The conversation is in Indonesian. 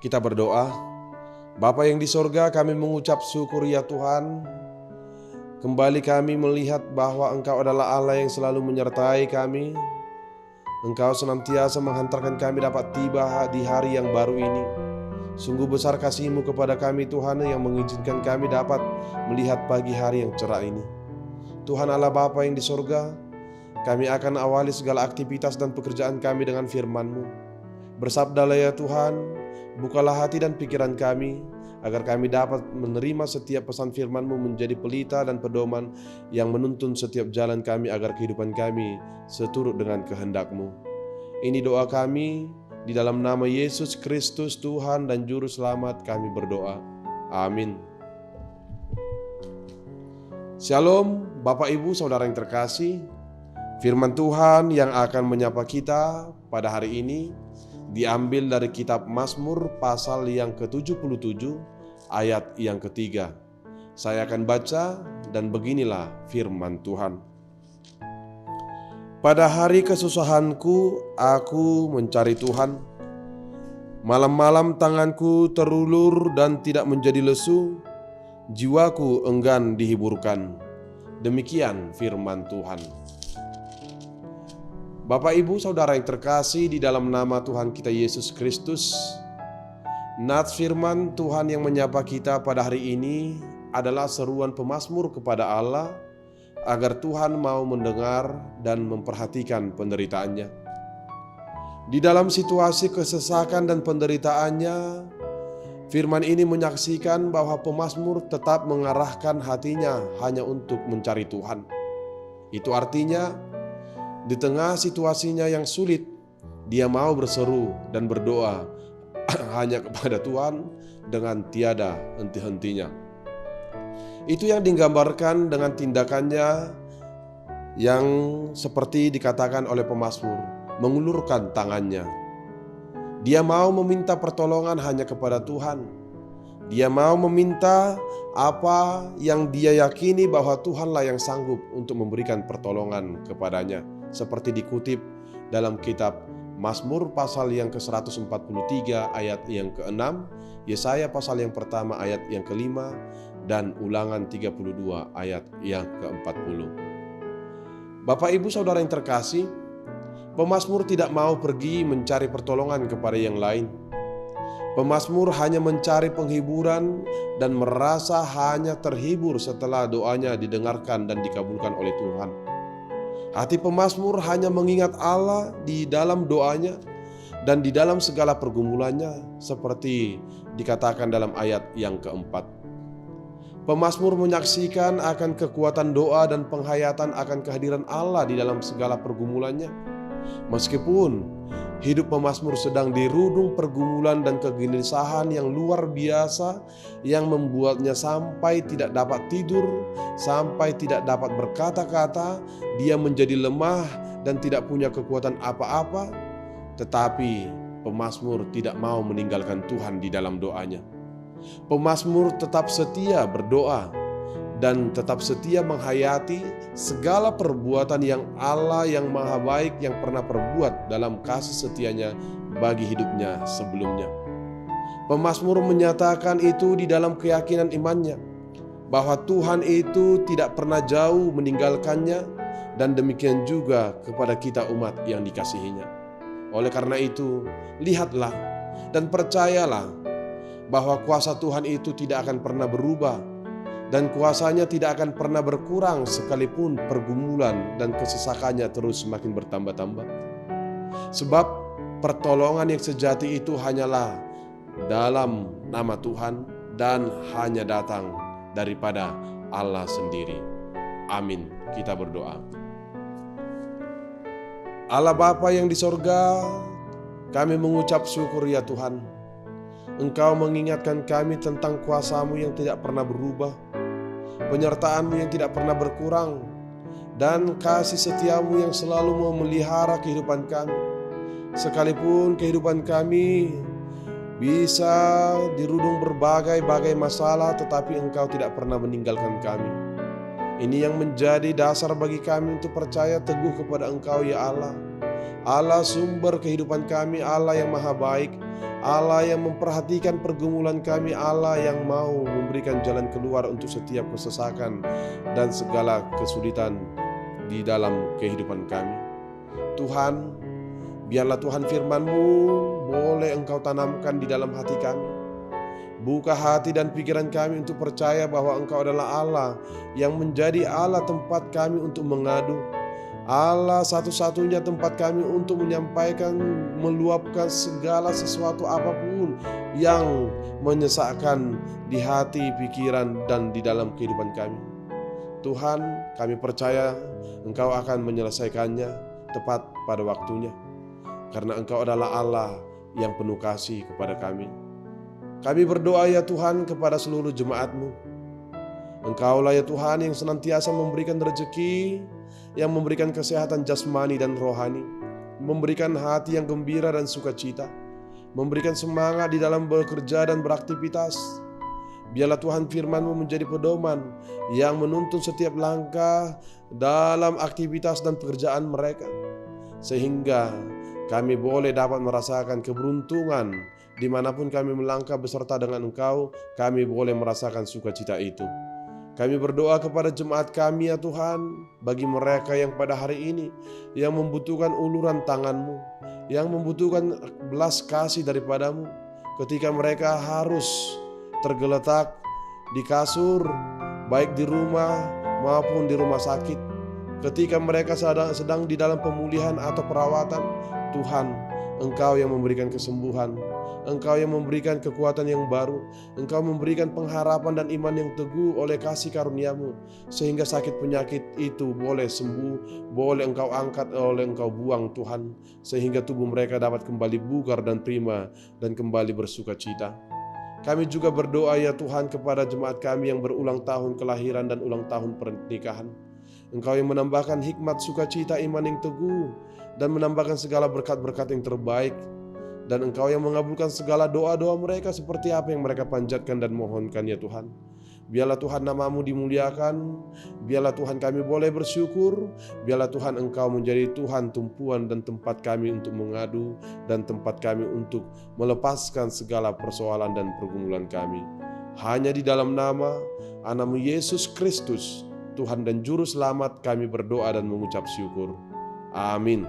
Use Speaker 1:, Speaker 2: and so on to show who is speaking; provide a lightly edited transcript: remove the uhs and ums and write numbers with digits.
Speaker 1: Kita berdoa. Bapa yang di sorga, kami mengucap syukur ya Tuhan. Kembali kami melihat bahwa Engkau adalah Allah yang selalu menyertai kami. Engkau senantiasa menghantarkan kami dapat tiba di hari yang baru ini. Sungguh besar kasih-Mu kepada kami Tuhan, yang mengizinkan kami dapat melihat pagi hari yang cerah ini. Tuhan Allah Bapa yang di sorga, kami akan awali segala aktivitas dan pekerjaan kami dengan firman-Mu. Bersabdalah ya Tuhan, bukalah hati dan pikiran kami, agar kami dapat menerima setiap pesan firman-Mu menjadi pelita dan pedoman yang menuntun setiap jalan kami, agar kehidupan kami seturut dengan kehendak-Mu. Ini doa kami, di dalam nama Yesus Kristus Tuhan dan Juru Selamat kami berdoa. Amin. Shalom Bapak Ibu Saudara yang terkasih. Firman Tuhan yang akan menyapa kita pada hari ini diambil dari kitab Mazmur pasal yang ke-77 ayat yang ketiga. Saya akan baca dan beginilah firman Tuhan. Pada hari kesusahanku aku mencari Tuhan. Malam-malam tanganku terulur dan tidak menjadi lesu. Jiwaku enggan dihiburkan. Demikian firman Tuhan. Bapak Ibu Saudara yang terkasih, di dalam nama Tuhan kita Yesus Kristus, nats firman Tuhan yang menyapa kita pada hari ini adalah seruan pemazmur kepada Allah agar Tuhan mau mendengar dan memperhatikan penderitaannya. Di dalam situasi kesesakan dan penderitaannya, firman ini menyaksikan bahwa pemazmur tetap mengarahkan hatinya hanya untuk mencari Tuhan. Itu artinya, di tengah situasinya yang sulit, dia mau berseru dan berdoa hanya kepada Tuhan dengan tiada henti-hentinya. Itu yang digambarkan dengan tindakannya yang seperti dikatakan oleh pemazmur, mengulurkan tangannya. Dia mau meminta pertolongan hanya kepada Tuhan. Dia mau meminta apa yang dia yakini bahwa Tuhanlah yang sanggup untuk memberikan pertolongan kepadanya. Seperti dikutip dalam kitab Mazmur pasal yang ke-143 ayat yang ke-6, Yesaya pasal yang pertama ayat yang ke-5, dan Ulangan 32 ayat yang ke-40. Bapak Ibu Saudara yang terkasih, pemazmur tidak mau pergi mencari pertolongan kepada yang lain. Pemazmur hanya mencari penghiburan dan merasa hanya terhibur setelah doanya didengarkan dan dikabulkan oleh Tuhan. Hati pemazmur hanya mengingat Allah di dalam doanya dan di dalam segala pergumulannya, seperti dikatakan dalam ayat yang keempat. Pemazmur menyaksikan akan kekuatan doa dan penghayatan akan kehadiran Allah di dalam segala pergumulannya. Meskipun hidup pemazmur sedang dirudung pergumulan dan kegelisahan yang luar biasa yang membuatnya sampai tidak dapat tidur, sampai tidak dapat berkata-kata, dia menjadi lemah dan tidak punya kekuatan apa-apa, tetapi pemazmur tidak mau meninggalkan Tuhan di dalam doanya. Pemazmur tetap setia berdoa dan tetap setia menghayati segala perbuatan yang Allah yang maha baik yang pernah perbuat dalam kasih setianya bagi hidupnya sebelumnya. Pemazmur menyatakan itu di dalam keyakinan imannya, bahwa Tuhan itu tidak pernah jauh meninggalkannya, dan demikian juga kepada kita umat yang dikasihinya. Oleh karena itu, lihatlah dan percayalah bahwa kuasa Tuhan itu tidak akan pernah berubah, dan kuasanya tidak akan pernah berkurang sekalipun pergumulan dan kesesakannya terus semakin bertambah-tambah. Sebab pertolongan yang sejati itu hanyalah dalam nama Tuhan dan hanya datang daripada Allah sendiri. Amin. Kita berdoa. Allah Bapa yang di sorga, kami mengucap syukur ya Tuhan. Engkau mengingatkan kami tentang kuasa-Mu yang tidak pernah berubah, penyertaan-Mu yang tidak pernah berkurang, dan kasih setia-Mu yang selalu memelihara kehidupan kami. Sekalipun kehidupan kami bisa dirudung berbagai-bagai masalah, tetapi Engkau tidak pernah meninggalkan kami. Ini yang menjadi dasar bagi kami untuk percaya teguh kepada Engkau ya Allah. Allah sumber kehidupan kami, Allah yang maha baik, Allah yang memperhatikan pergumulan kami, Allah yang mau memberikan jalan keluar untuk setiap kesesakan dan segala kesulitan di dalam kehidupan kami. Tuhan, biarlah Tuhan firman-Mu boleh Engkau tanamkan di dalam hati kami. Buka hati dan pikiran kami untuk percaya bahwa Engkau adalah Allah yang menjadi Allah tempat kami untuk mengadu, Allah satu-satunya tempat kami untuk menyampaikan, meluapkan segala sesuatu apapun yang menyesakkan di hati, pikiran, dan di dalam kehidupan kami. Tuhan, kami percaya Engkau akan menyelesaikannya tepat pada waktunya, karena Engkau adalah Allah yang penuh kasih kepada kami. Kami berdoa ya Tuhan kepada seluruh jemaat-Mu. Engkaulah ya Tuhan yang senantiasa memberikan rezeki, yang memberikan kesehatan jasmani dan rohani, memberikan hati yang gembira dan sukacita, memberikan semangat di dalam bekerja dan beraktivitas. Biarlah Tuhan firman-Mu menjadi pedoman yang menuntun setiap langkah dalam aktivitas dan pekerjaan mereka, sehingga kami boleh dapat merasakan keberuntungan dimanapun kami melangkah beserta dengan Engkau. Kami boleh merasakan sukacita itu. Kami berdoa kepada jemaat kami ya Tuhan, bagi mereka yang pada hari ini yang membutuhkan uluran tangan-Mu, yang membutuhkan belas kasih daripada-Mu, ketika mereka harus tergeletak di kasur, baik di rumah maupun di rumah sakit, ketika mereka sedang di dalam pemulihan atau perawatan. Tuhan, Engkau yang memberikan kesembuhan, Engkau yang memberikan kekuatan yang baru, Engkau memberikan pengharapan dan iman yang teguh oleh kasih karunia-Mu, sehingga sakit penyakit itu boleh sembuh, boleh Engkau angkat, oleh Engkau buang Tuhan, sehingga tubuh mereka dapat kembali bugar dan prima dan kembali bersuka cita. Kami juga berdoa ya Tuhan kepada jemaat kami yang berulang tahun kelahiran dan ulang tahun pernikahan. Engkau yang menambahkan hikmat, sukacita, iman yang teguh, dan menambahkan segala berkat-berkat yang terbaik. Dan Engkau yang mengabulkan segala doa-doa mereka seperti apa yang mereka panjatkan dan mohonkan ya Tuhan. Biarlah Tuhan nama-Mu dimuliakan, biarlah Tuhan kami boleh bersyukur, biarlah Tuhan Engkau menjadi Tuhan tumpuan dan tempat kami untuk mengadu, dan tempat kami untuk melepaskan segala persoalan dan pergumulan kami. Hanya di dalam nama Anak-Mu Yesus Kristus, Tuhan dan Juru Selamat, kami berdoa dan mengucap syukur. Amin.